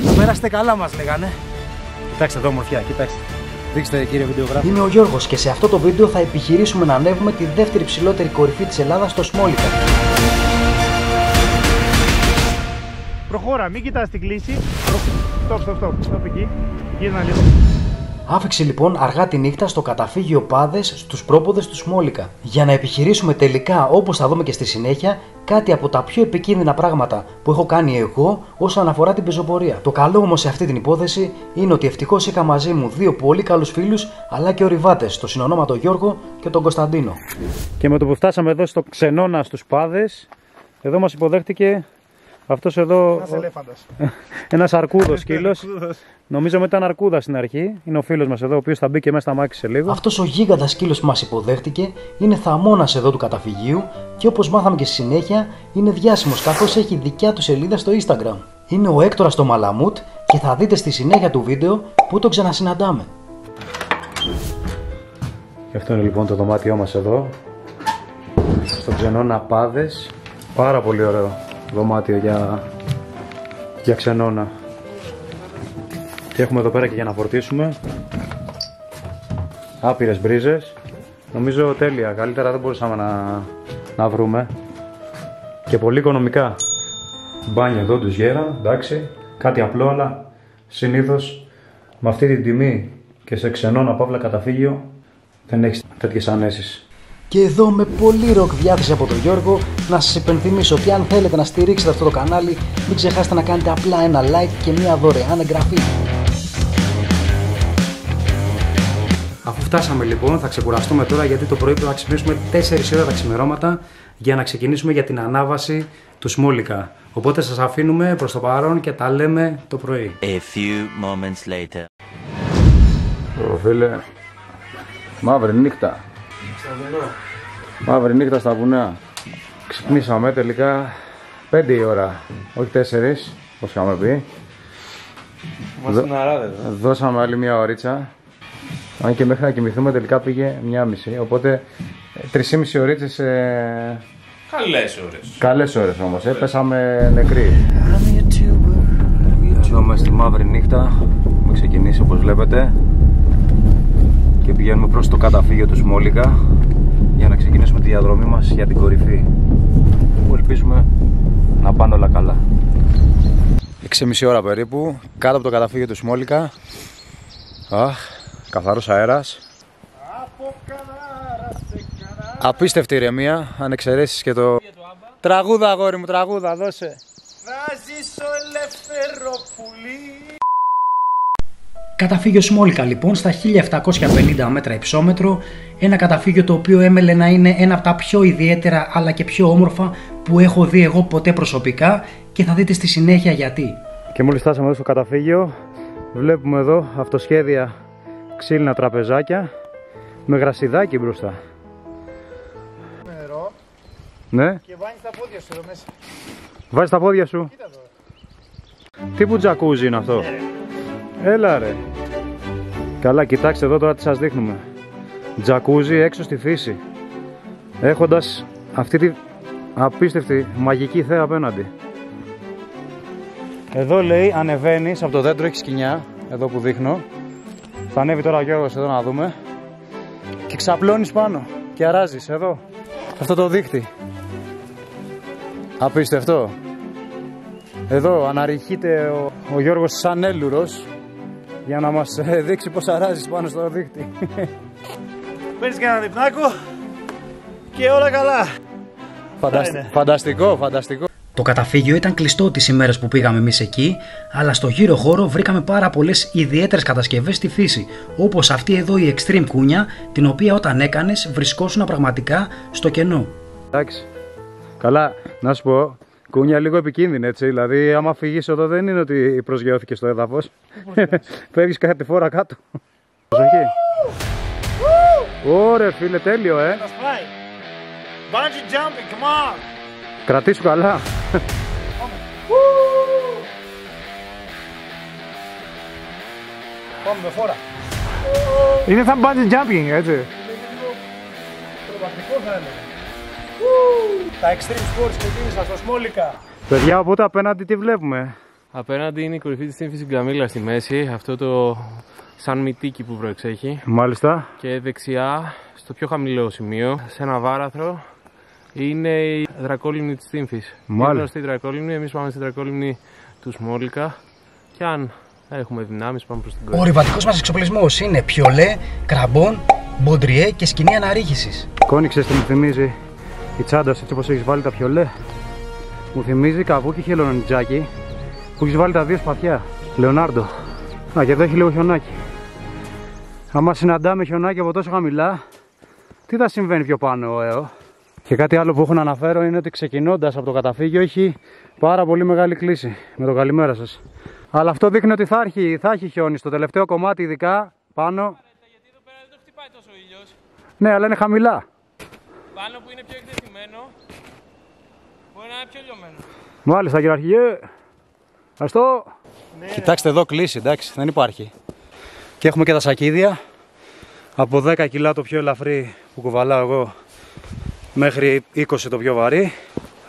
Θα περάσετε καλά, μας λέγανε. Κοιτάξτε εδώ, μορφιά, κοιτάξτε. Δείξτε, κύριε βιντεογράφο. Είμαι ο Γιώργος και σε αυτό το βίντεο θα επιχειρήσουμε να ανέβουμε τη δεύτερη ψηλότερη κορυφή της Ελλάδας, το Σμόλικα. Προχώρα, μην κοιτάς την κλίση. Στοπ εκεί. Γύρνα λίγο. Άφηξε λοιπόν αργά τη νύχτα στο καταφύγιο Πάδες στους πρόποδες του Σμόλικα. Για να επιχειρήσουμε τελικά, όπως θα δούμε και στη συνέχεια, κάτι από τα πιο επικίνδυνα πράγματα που έχω κάνει εγώ όσον αφορά την πεζοπορία. Το καλό όμως σε αυτή την υπόθεση είναι ότι ευτυχώς είχα μαζί μου δύο πολύ καλούς φίλους, αλλά και ορειβάτες, το συνονόματο Γιώργο και τον Κωνσταντίνο. Και με το που φτάσαμε εδώ στο Ξενώνα στους Πάδες, εδώ μας υποδέχτηκε αυτός εδώ. Ένας ελέφαντας. Ένας αρκούδος σκύλος. Νομίζαμε ήταν αρκούδα στην αρχή. Είναι ο φίλος μας εδώ, ο οποίος θα μπει και μέσα στα μάξι σε λίγο. Αυτός ο γίγαντας σκύλος που μας υποδέχτηκε είναι θαμώνας εδώ του καταφυγίου και όπως μάθαμε και στη συνέχεια είναι διάσημος καθώς έχει δικιά του σελίδα στο Instagram. Είναι ο Έκτορας το Μαλαμούτ και θα δείτε στη συνέχεια του βίντεο που τον ξανασυναντάμε. Και αυτό είναι λοιπόν το δωμάτιό μας εδώ, στο Ξενώνα Πάδες. Πάρα πολύ ωραίο δωμάτιο για ξενώνα. Και έχουμε εδώ πέρα και για να φορτίσουμε άπειρες μπρίζες. Νομίζω τέλεια, καλύτερα δεν μπορούσαμε να βρούμε. Και πολύ οικονομικά. Μπάνιο εδώ τους γέρα, εντάξει. Κάτι απλό, αλλά συνήθως με αυτή την τιμή και σε ξενώνα παύλα καταφύγιο δεν έχεις τέτοιες ανέσεις. Και εδώ με πολύ ροκ διάθεση από τον Γιώργο να σας υπενθυμίσω ότι αν θέλετε να στηρίξετε αυτό το κανάλι μην ξεχάσετε να κάνετε απλά ένα like και μια δωρεάν εγγραφή. Αφού φτάσαμε λοιπόν θα ξεκουραστούμε τώρα γιατί το πρωί πρέπει να ξυπνήσουμε 4 ώρα τα ξημερώματα για να ξεκινήσουμε για την ανάβαση του Σμόλικα. Οπότε σας αφήνουμε προς το παρόν και τα λέμε το πρωί. A few moments later. Φίλε, μαύρη νύχτα. Μαύρη νύχτα στα βουνά. Ξυπνήσαμε τελικά 5 η ώρα, όχι 4, όπως είχαμε πει. Δώσαμε άλλη μια ωρίτσα. Αν και μέχρι να κοιμηθούμε τελικά πήγε 1,5. Οπότε 3,5 ωρίτσες. Καλές ώρες όμως, πέσαμε νεκροί. Εδώ μέσα στη μαύρη νύχτα έχουμε ξεκινήσει όπως βλέπετε. Και πηγαίνουμε προς το καταφύγιο του Σμόλικα για να ξεκινήσουμε τη διαδρομή μας για την κορυφή, που ελπίζουμε να πάνε όλα καλά. 6,5 ώρα περίπου, κάτω από το καταφύγιο του Σμόλικα. Καθαρός αέρας. Απίστευτη ηρεμία, αν εξαιρέσεις και το... Τραγούδα αγόρι μου, τραγούδα, δώσε. Να ζήσω ελεύθερο πουλί. Καταφύγιο Σμόλικα λοιπόν στα 1750 μέτρα υψόμετρο, ένα καταφύγιο το οποίο έμελε να είναι ένα από τα πιο ιδιαίτερα αλλά και πιο όμορφα που έχω δει εγώ ποτέ προσωπικά και θα δείτε στη συνέχεια γιατί. Και μόλις φτάσαμε εδώ στο καταφύγιο βλέπουμε εδώ αυτοσχέδια ξύλινα τραπεζάκια με γρασιδάκι μπροστά. Νερό. Ναι. Και βάζεις τα πόδια σου εδώ μέσα. Βάζεις τα πόδια σου. Κοίτα εδώ. Τι που τζακούζι είναι αυτό. Έλα ρε. Καλά, κοιτάξτε εδώ τώρα τι σας δείχνουμε. Τζακούζι έξω στη φύση. Έχοντας αυτή τη απίστευτη μαγική θέα απέναντι. Εδώ λέει ανεβαίνεις από το δέντρο, έχει σκοινιά. Εδώ που δείχνω. Θα ανέβει τώρα ο Γιώργος εδώ να δούμε. Και ξαπλώνεις πάνω. Και αράζεις εδώ. Αυτό το δίχτυ. Απίστευτο. Εδώ αναρριχείται ο Γιώργος σαν έλουρος για να μας δείξει πως αράζεις πάνω στο δίχτυ. Παίρνεις και ένα διπνάκο και όλα καλά. Φανταστικό, φανταστικό. Το καταφύγιο ήταν κλειστό τις ημέρες που πήγαμε εμείς εκεί, αλλά στο γύρο χώρο βρήκαμε πάρα πολλές ιδιαίτερες κατασκευές στη φύση, όπως αυτή εδώ η Extreme κούνια, την οποία όταν έκανες βρισκόσουνα πραγματικά στο κενό. Εντάξει, καλά, να σου πω, κούνια λίγο επικίνδυνη έτσι, δηλαδή άμα φυγείς εδώ δεν είναι ότι προσγειώθηκε στο έδαφος, φεύγεις κάθε φορά κάτω. Προσοχή. Ωραία φίλε, τέλειο Bungee jumping, come on! Κρατήσου καλά. Πάμε με φόρα. Είναι σαν bungee jumping, έτσι. Προβατικό θα έλεγα. Τα extreme sports ξεκίνησαν στο Σμόλικα. Παιδιά, οπότε απέναντι τι βλέπουμε. Απέναντι είναι η κορυφή της Τύμφης Γκαμίλα στη μέση, αυτό το σαν μυτίκι που προεξέχει. Μάλιστα. Και δεξιά, στο πιο χαμηλό σημείο, σε ένα βάραθρο, είναι η δρακόλυμνη της Τύμφης. Είναι γνωστή δρακόλυμνη, εμείς πάμε στη δρακόλυμνη του Σμόλικα και αν έχουμε δυνάμεις πάμε προς την κορυφή. Ο ορειβατικός μας εξοπλισμός είναι πιολέ, κραμπών, μποντριέ και σκηνή αναρρίχησης. Κόνη, ξέρεις τι μου θυμίζει η τσάντα έτσι όπως έχεις βάλει τα πιολέ? Μου θυμίζει καβούκι χελονιτζάκι που έχεις βάλει τα δύο σπαθιά. Λεωνάρντο. Α, και εδώ έχει λίγο χιονάκι. Άμα συναντάμε χιονάκι από τόσο χαμηλά, τι θα συμβαίνει πιο πάνω, Και κάτι άλλο που έχω να αναφέρω είναι ότι ξεκινώντας από το καταφύγιο έχει πάρα πολύ μεγάλη κλίση. Με το καλημέρα σας. Αλλά αυτό δείχνει ότι θα έχει χιόνι στο τελευταίο κομμάτι, ειδικά πάνω. Γιατί εδώ πέρα δεν το χτυπάει τόσο ο ήλιος. Ναι, αλλά είναι χαμηλά. Πάνω που είναι πιο εκτεθειμένο, μπορεί να είναι πιο λιωμένο. Μάλιστα, κύριε Αρχηγέ. Ευχαριστώ. Ναι. Κοιτάξτε εδώ κλίση, εντάξει, δεν υπάρχει. Και έχουμε και τα σακίδια. Από 10 κιλά το πιο ελαφρύ που κουβαλάω εγώ μέχρι 20 το πιο βαρύ.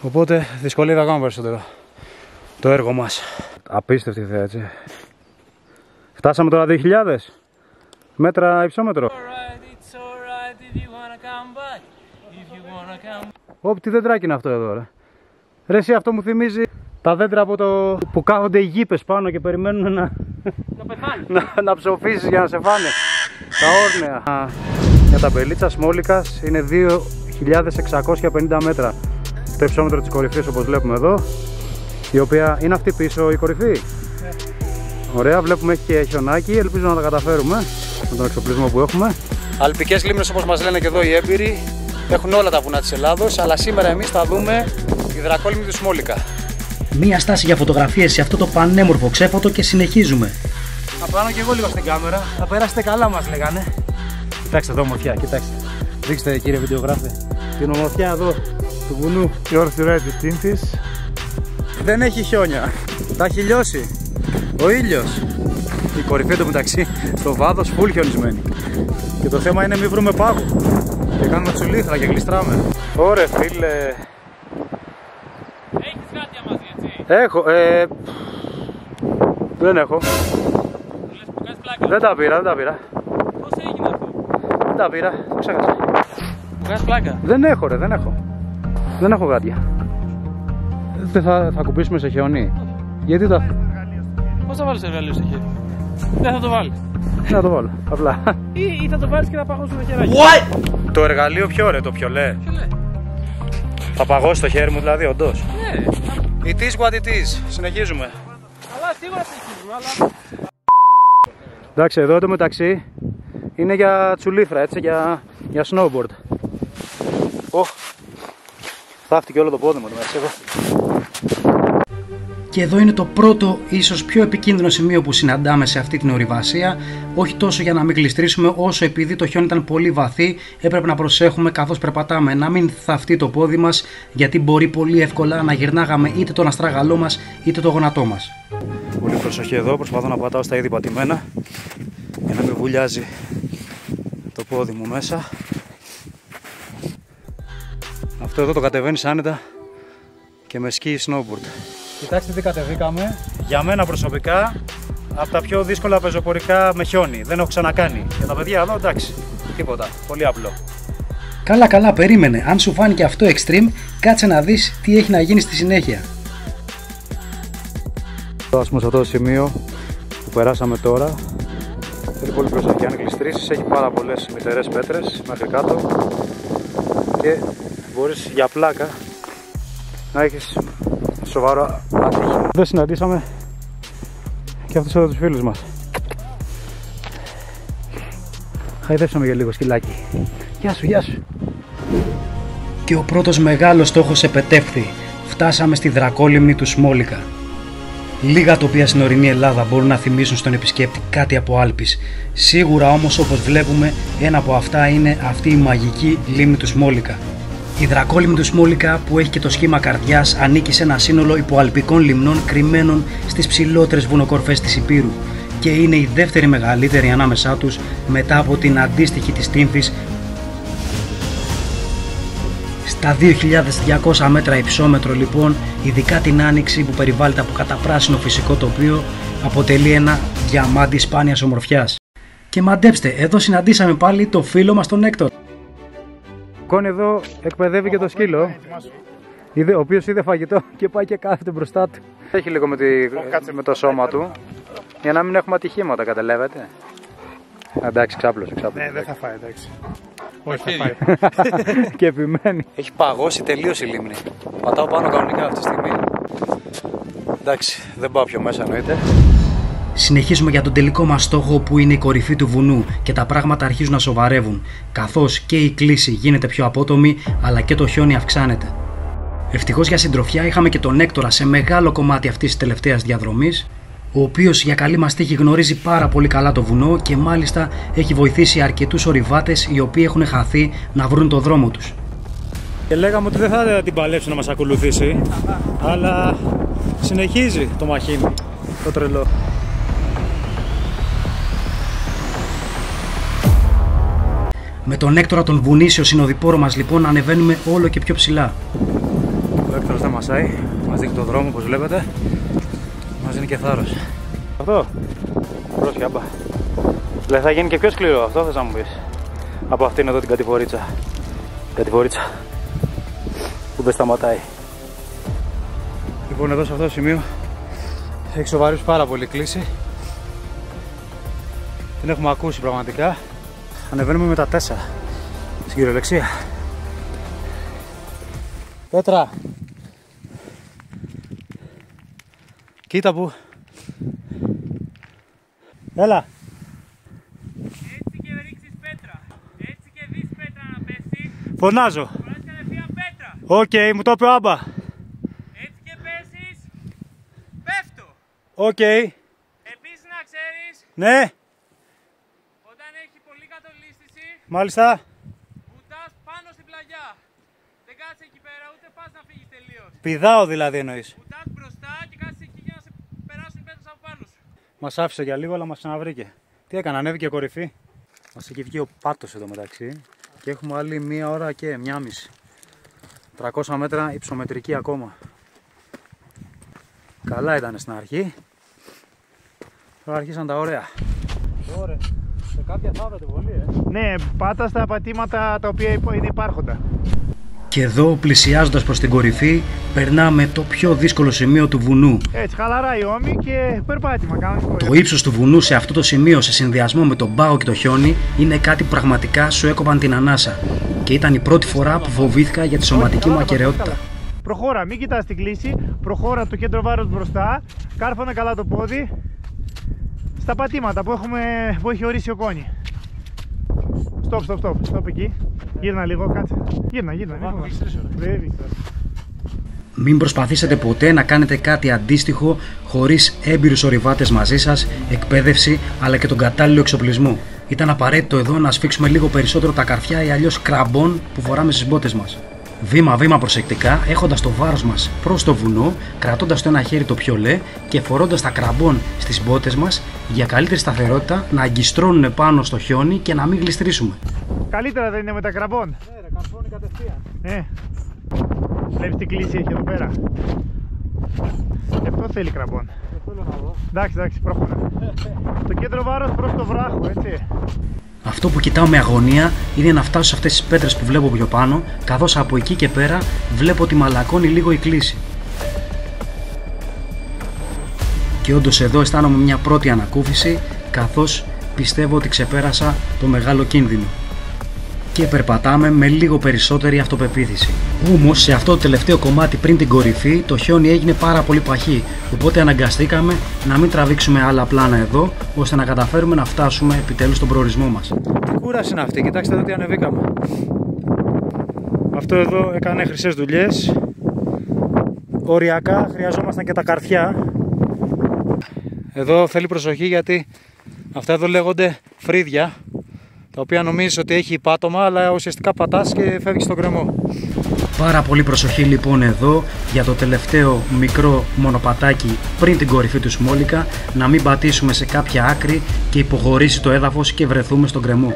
Οπότε δυσκολεύει ακόμα περισσότερο το έργο μας. Απίστευτη θέα, έτσι. Φτάσαμε τώρα 2.000 μέτρα υψόμετρο. Τι δέντρακι είναι αυτό εδώ, ρε. Ρε εσύ, αυτό μου θυμίζει τα δέντρα από το που κάθονται οι γήπες πάνω και περιμένουν να ψοφήσεις για να σε φάνε. Τα όρνεα. Για τα μπελίτσα Σμόλικας είναι 2.650 μέτρα το υψόμετρο της κορυφής, όπως βλέπουμε εδώ, η οποία είναι αυτή πίσω η κορυφή. Ωραία, βλέπουμε έχει και χιονάκι, ελπίζω να τα καταφέρουμε με τον εξοπλισμό που έχουμε. Αλπικές λίμνες, όπως μας λένε και εδώ οι έμπειροι, έχουν όλα τα βουνά της Ελλάδος, αλλά σήμερα εμείς θα δούμε τη δρακόλυμνη του Σμόλικα. Μία στάση για φωτογραφίες σε αυτό το πανέμορφο ξέφωτο και συνεχίζουμε. Θα πάνω και εγώ λίγο στην κάμερα, θα περάσετε καλά μας λέγανε. Κοιτάξτε εδώ ομορφιά, κοιτάξτε. Δείξτε κύριε βιντεογράφε την ομορφιά εδώ του βουνού. Η όρθιρα της Τύμφης. Δεν έχει χιόνια, θα έχει λιώσει ο ήλιος. Η κορυφή του μεταξύ στο βάδος φουλ χιονισμένη. Και το θέμα είναι μην βρούμε πάγου και κάνουμε τσουλήθρα και γλιστράμε. Ωραία φίλε. Έχεις γάτια μαζί, έτσι? Έχω, δεν έχω. Λες που κάνεις πλάκα. Δεν τα πήρα. Πώς έγινε αυτό? Δεν τα πήρα, το ξέχασα. Που κάνεις πλάκα. Δεν έχω ρε, δεν έχω γάτια. Δεν θα κουμπίσουμε σε χιόνι. Γιατί τα... Πώς θα βάλεις εργαλείο στο χέρι? Δεν θα το βάλεις. Δεν θα το βάλω, απλά. Ή θα το βάλεις και θα παγώσουν το χεράκι. Το εργαλείο ποιο ρε, το πιολέ? Θα παγώσει το χέρι μου δηλαδή, όντως? Ναι. It is what it is. Συνεχίζουμε. Αλλά σίγουρα συνεχίζουμε, αλλά... Εντάξει, εδώ μεταξύ είναι για τσουλήθρα, έτσι, για snowboard. Θαύτηκε όλο το πόδι μου, Και εδώ είναι το πρώτο, ίσως πιο επικίνδυνο σημείο που συναντάμε σε αυτή την ορειβασία. Όχι τόσο για να μην γλιστρήσουμε, όσο επειδή το χιόνι ήταν πολύ βαθύ, έπρεπε να προσέχουμε καθώς περπατάμε να μην θαυτεί το πόδι μας, γιατί μπορεί πολύ εύκολα να γυρνάγαμε είτε τον αστράγαλό μας είτε το γόνατό μας. Πολύ προσοχή εδώ, προσπαθώ να πατάω στα ήδη πατημένα για να μην βουλιάζει το πόδι μου μέσα. Αυτό εδώ το κατεβαίνεις άνετα και με σκι snowboard. Κοιτάξτε τι κατεβήκαμε. Για μένα προσωπικά από τα πιο δύσκολα πεζοπορικά με χιόνι. Δεν έχω ξανακάνει. Για τα παιδιά εδώ εντάξει, τίποτα. Πολύ απλό. Καλά, περίμενε. Αν σου φάνηκε αυτό extreme, κάτσε να δεις τι έχει να γίνει στη συνέχεια. Ας πούμε σε αυτό το σημείο που περάσαμε τώρα, θέλει πολύ προσοχή. Αν γλιστρήσεις, έχει πάρα πολλές μυτερές πέτρες μέχρι κάτω και μπορείς για πλάκα να έχεις σοβαρό ατύχημα. Εδώ συναντήσαμε και αυτούς εδώ τους φίλους μας. Χαϊδέψαμε για λίγο σκυλάκι. Γεια σου. Και ο πρώτος μεγάλος στόχος επετεύχθη. Φτάσαμε στη δρακόλυμνη του Σμόλικα. Λίγα τοπία στην ορεινή Ελλάδα μπορούν να θυμίσουν στον επισκέπτη κάτι από Άλπεις. Σίγουρα όμως, όπως βλέπουμε, ένα από αυτά είναι αυτή η μαγική λίμνη του Σμόλικα. Η δρακόλυμνη του Σμόλικα, που έχει και το σχήμα καρδιάς, ανήκει σε ένα σύνολο υποαλπικών λιμνών κρυμμένων στις ψηλότερες βουνοκορφές της Ηπείρου και είναι η δεύτερη μεγαλύτερη ανάμεσά τους μετά από την αντίστοιχη της Τύμφης Τα 2.200 μέτρα υψόμετρο λοιπόν, ειδικά την άνοιξη που περιβάλλεται από καταπράσινο φυσικό τοπίο, αποτελεί ένα διαμάντι σπάνιας ομορφιάς. Και μαντέψτε, εδώ συναντήσαμε πάλι το φίλο μας τον Έκτορ. Κόνη εδώ εκπαιδεύει και το σκύλο, ο οποίος είδε φαγητό και πάει και κάθεται μπροστά του. Έχει λίγο με το σώμα του, για να μην έχουμε ατυχήματα, καταλαβαίνετε. Εντάξει, ξάπλωσε. Ναι, δεν θα φάει, εντάξει. Όχι, θα φάει. Και επιμένει. Έχει παγώσει τελείως η λίμνη. Πατάω πάνω κανονικά αυτή τη στιγμή. Εντάξει, δεν πάω πιο μέσα εννοείται. Συνεχίζουμε για τον τελικό μας στόχο που είναι η κορυφή του βουνού και τα πράγματα αρχίζουν να σοβαρεύουν, καθώς και η κλίση γίνεται πιο απότομη αλλά και το χιόνι αυξάνεται. Ευτυχώς για συντροφιά είχαμε και τον Έκτορα σε μεγάλο κομμάτι αυτής της τελευταίας διαδρομής, ο οποίος για καλή μας τύχη γνωρίζει πάρα πολύ καλά το βουνό και μάλιστα έχει βοηθήσει αρκετούς ορειβάτες οι οποίοι έχουν χαθεί να βρουν το δρόμο τους. Και λέγαμε ότι δεν θα την παλέψει να μας ακολουθήσει, αλλά συνεχίζει το μαχήμι, το τρελό. Με τον Έκτορα τον βουνίσιο συνοδοιπόρο μας λοιπόν ανεβαίνουμε όλο και πιο ψηλά. Ο Έκτορας δεν μασάει, μας δείχνει το δρόμο όπως βλέπετε, μας δίνει και θάρρος. Αυτό, πρόσχε άμπα. Δηλαδή θα γίνει και πιο σκληρό αυτό, θες να μου πεις, από αυτήν εδώ την κατηφορίτσα. Κατηφορίτσα που δεν σταματάει. Λοιπόν, εδώ σε αυτό το σημείο έχει σοβαρήσει πάρα πολύ κλίση. Την έχουμε ακούσει πραγματικά. Ανεβαίνουμε με τα 4 στην κυριολεξία. Πέτρα, κοίτα που. Έλα. Έτσι και ρίξεις πέτρα. Έτσι και δεις πέτρα να πέσει. Φωνάζω. Φοράς κατευθείαν πέτρα. Οκ, μου το είπε ο άμπα. Έτσι και πέσεις. Πέφτω. Οκ. Επίσης να ξέρεις, Ναι, όταν έχει πολύ κατολίσθηση, μάλιστα. βουτάς πάνω στην πλαγιά. Δεν κάτσε εκεί πέρα, ούτε πας να φύγεις τελείως. Πηδάω δηλαδή εννοείς. Βουτάς μπροστά και κάτσε εκεί για να σε περάσουν οι πέτρες από πάνω σου. Μας άφησε για λίγο αλλά μας ξαναβρήκε. Τι έκανε, ανέβηκε κορυφή. Μας έχει βγει ο πάτος εδώ μεταξύ. Και έχουμε άλλη 1 ώρα και 1,5. 300 μέτρα υψομετρική ακόμα. Καλά ήταν στην αρχή. Τώρα αρχίσαν τα ωραία. Ωραία. Σε κάποια θα βρετε πολύ, Ναι, πάτα στα πατήματα τα οποία είναι υπάρχοντα. Και εδώ, πλησιάζοντας προς την κορυφή, περνάμε το πιο δύσκολο σημείο του βουνού. Έτσι, χαλαρά η ώμη και περπάτημα κάνουμε. Το ύψος του βουνού σε αυτό το σημείο, σε συνδυασμό με τον πάγο και το χιόνι, είναι κάτι που πραγματικά σου έκοβαν την ανάσα. Και ήταν η πρώτη φορά που φοβήθηκα για τη σωματική μου ακεραιότητα. Προχώρα, μην κοιτάς την κλίση. Προχώρα το κέντρο βάρος μπροστά. Κάρφωνα καλά το πόδι. Στα πατήματα που έχει ορίσει ο Κόνη. Στοπ εκεί. Γύρνα λίγο, κάτσε. Γύρνα. Μην προσπαθήσετε ποτέ να κάνετε κάτι αντίστοιχο χωρίς έμπειρους ορειβάτες μαζί σας, εκπαίδευση αλλά και τον κατάλληλο εξοπλισμό. Ήταν απαραίτητο εδώ να σφίξουμε λίγο περισσότερο τα καρφιά ή αλλιώς κραμπών που φοράμε στις μπότες μας. Βήμα-βήμα προσεκτικά, έχοντας το βάρος μας προς το βουνό, κρατώντας το ένα χέρι το πιολέ και φορώντας τα κραμπών στις μπότες μας για καλύτερη σταθερότητα, να αγκιστρώνουν πάνω στο χιόνι και να μην γλιστρήσουμε. Καλύτερα δεν είναι με τα κραμπών. Ναι, ρε, καρφώνει κατευθείαν. Ναι. Βλέπεις τι κλίση έχει εδώ πέρα. Και αυτό θέλει κραμπών. Θέλω να δω. Εντάξει, προχωρά. Το κέντρο βάρος προς το βράχο, έτσι. Αυτό που κοιτάω με αγωνία είναι να φτάσω σε αυτές τις πέτρες που βλέπω πιο πάνω, καθώς από εκεί και πέρα βλέπω ότι μαλακώνει λίγο η κλίση. Και όντως εδώ αισθάνομαι μια πρώτη ανακούφιση, καθώς πιστεύω ότι ξεπέρασα το μεγάλο κίνδυνο. Και περπατάμε με λίγο περισσότερη αυτοπεποίθηση. Όμως σε αυτό το τελευταίο κομμάτι πριν την κορυφή το χιόνι έγινε πάρα πολύ παχύ, οπότε αναγκαστήκαμε να μην τραβήξουμε άλλα πλάνα εδώ, ώστε να καταφέρουμε να φτάσουμε επιτέλους στον προορισμό μας. Τι κούραση είναι αυτή, κοιτάξτε εδώ τι ανεβήκαμε. Αυτό εδώ έκανε χρυσές δουλειές. Οριακά χρειαζόμασταν και τα καρφιά. Εδώ θέλει προσοχή γιατί αυτά εδώ λέγονται φρύδια, τα οποία νομίζεις ότι έχει πάτωμα, αλλά ουσιαστικά πατάς και φεύγεις στον κρεμό. Πάρα πολύ προσοχή λοιπόν εδώ για το τελευταίο μικρό μονοπατάκι πριν την κορυφή του Σμόλικα, να μην πατήσουμε σε κάποια άκρη και υποχωρήσει το έδαφος και βρεθούμε στον κρεμό.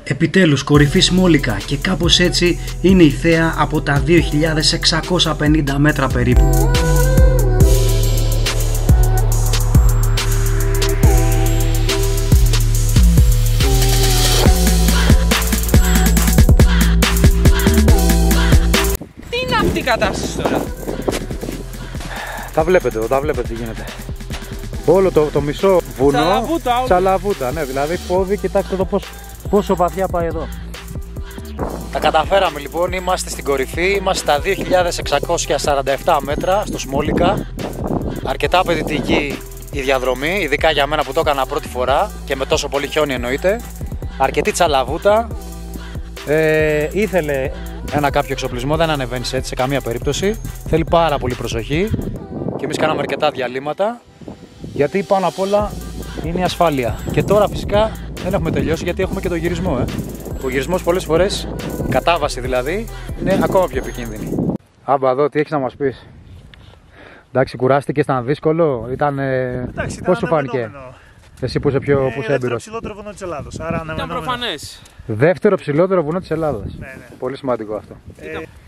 Επιτέλους κορυφή Σμόλικα και κάπως έτσι είναι η θέα από τα 2.650 μέτρα περίπου. Τι είναι αυτή η κατάσταση τώρα? Τα βλέπετε εδώ, τα βλέπετε τι γίνεται. Όλο το μισό βουνό, τσαλαβούτα, ναι, δηλαδή πόδι, κοιτάξτε το πόσο βαθιά πάει εδώ. Τα καταφέραμε λοιπόν, είμαστε στην κορυφή, είμαστε στα 2.647 μέτρα στο Σμόλικα. Αρκετά απαιτητική η διαδρομή, ειδικά για μένα που το έκανα πρώτη φορά και με τόσο πολύ χιόνι εννοείται. Αρκετή τσαλαβούτα, ήθελε ένα κάποιο εξοπλισμό, δεν ανεβαίνεις έτσι σε καμία περίπτωση. Θέλει πάρα πολύ προσοχή και εμείς κάναμε αρκετά διαλύματα. Γιατί πάνω απ' όλα είναι η ασφάλεια. Και τώρα φυσικά δεν έχουμε τελειώσει γιατί έχουμε και το γυρισμό. Ο γυρισμός πολλές φορές, η κατάβαση δηλαδή, είναι ακόμα πιο επικίνδυνη. Άμπα εδώ, τι έχεις να μας πεις? Εντάξει, κουράστηκες, ήταν δύσκολο, πώς σου φάνηκε? Εσύ που είσαι πιο έμπειρος. Δεύτερο ψηλότερο βουνό της Ελλάδος. Ήταν προφανές. Δεύτερο ψηλότερο βουνό της Ελλάδας. Ναι. Πολύ σημαντικό αυτό.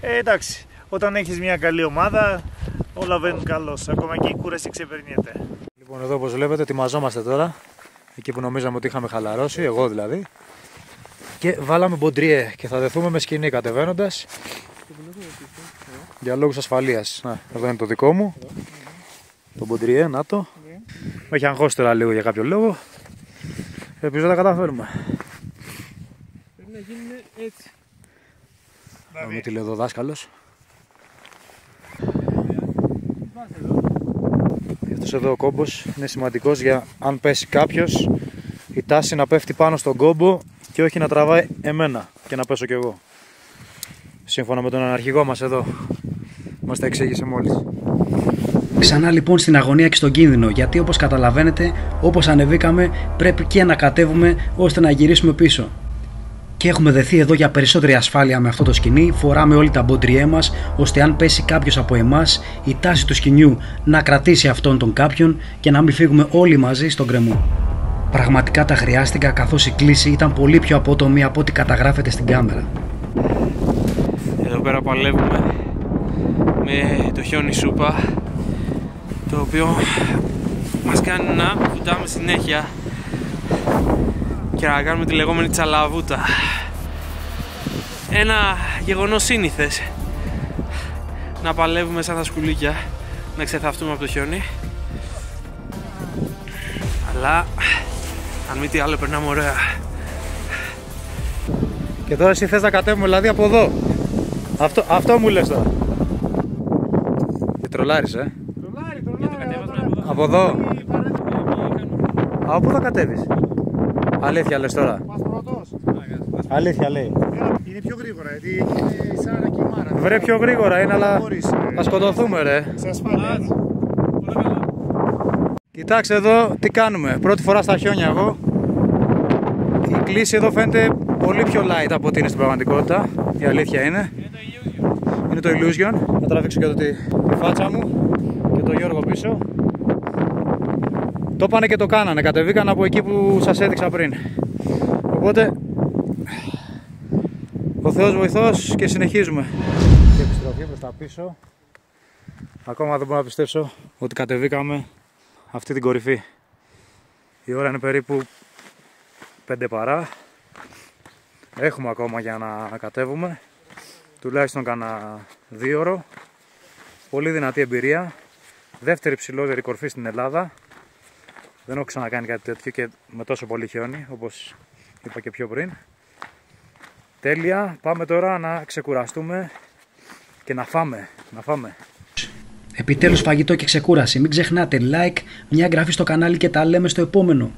Εντάξει, όταν έχεις μια καλή ομάδα, όλα βαίνουν καλώς. Ακόμα και η κούραση ξεπερνιέται. Λοιπόν, εδώ όπως βλέπετε ετοιμαζόμαστε τώρα. Εκεί που νομίζαμε ότι είχαμε χαλαρώσει, εγώ δηλαδή. Και βάλαμε μποντριέ και θα δεθούμε με σκηνή κατεβαίνοντας. Για λόγους ασφαλείας. Εδώ είναι το δικό μου. Το μποντριέ, να το. Με έχει αγχώσει τώρα λίγο για κάποιο λόγο. Ελπίζω να τα καταφέρουμε. Πρέπει να γίνουν έτσι. Με τι λέει εδώ ο δάσκαλος. Αυτός εδώ ο κόμπος είναι σημαντικός για αν πέσει κάποιος, η τάση να πέφτει πάνω στον κόμπο και όχι να τραβάει εμένα και να πέσω κι εγώ. Σύμφωνα με τον αρχηγό μας εδώ, μας τα εξήγησε μόλις. Ξανά λοιπόν στην αγωνία και στον κίνδυνο, γιατί όπως καταλαβαίνετε, όπως ανεβήκαμε πρέπει και να κατέβουμε ώστε να γυρίσουμε πίσω. Και έχουμε δεθεί εδώ για περισσότερη ασφάλεια με αυτό το σκηνή, φοράμε όλοι τα μποντριέ μας, ώστε αν πέσει κάποιος από εμάς, η τάση του σκηνιού να κρατήσει αυτόν τον κάποιον και να μην φύγουμε όλοι μαζί στον κρεμό. Πραγματικά τα χρειάστηκα, καθώς η κλίση ήταν πολύ πιο απότομη από ό,τι καταγράφεται στην κάμερα. Εδώ πέρα παλεύουμε με το χιόνι σούπα, το οποίο μας κάνει να βουτάμε συνέχεια και να κάνουμε τη λεγόμενη τσαλαβούτα. Ένα γεγονός σύνηθες να παλεύουμε σαν τα σκουλίκια, να ξεθαυτούμε από το χιόνι, αλλά αν μη τι άλλο περνάμε ωραία. Και τώρα εσύ θες να κατέβουμε δηλαδή από εδώ. Αυτό μου λες τώρα. Και τρολάρεις από εδώ. Από πού θα κατέβεις? Αλήθεια λες τώρα? Αλήθεια λέει. Είναι πιο γρήγορα, γιατί είναι η Σάρα και η Μάρα. Βρε πιο γρήγορα είναι, αλλά θα σκοτωθούμε ρε. Σε ασφάλεια, έτσι. Κοιτάξτε εδώ τι κάνουμε. Πρώτη φορά στα χιόνια εγώ. Η κλίση εδώ φαίνεται πολύ πιο light από ό,τι είναι στην πραγματικότητα. Η αλήθεια είναι. Είναι το illusion. Θα τραβήξω και τη φάτσα μου και το Γιώργο πίσω. Το πάνε και το κάνανε. Κατεβήκαν από εκεί που σας έδειξα πριν. Οπότε ο Θεός βοηθός και συνεχίζουμε. Και επιστροφή προς τα πίσω. Ακόμα δεν μπορώ να πιστέψω ότι κατεβήκαμε αυτή την κορυφή. Η ώρα είναι περίπου 5 παρά. Έχουμε ακόμα για να κατέβουμε. Τουλάχιστον κάνα 2 ώρο. Πολύ δυνατή εμπειρία. Δεύτερη ψηλότερη κορφή στην Ελλάδα. Δεν έχω ξανακάνει κάτι τέτοιο και με τόσο πολύ χιόνι, όπως είπα και πιο πριν. Τέλεια. Πάμε τώρα να ξεκουραστούμε και να φάμε. Επιτέλους φαγητό και ξεκούραση. Μην ξεχνάτε like, μια εγγραφή στο κανάλι και τα λέμε στο επόμενο.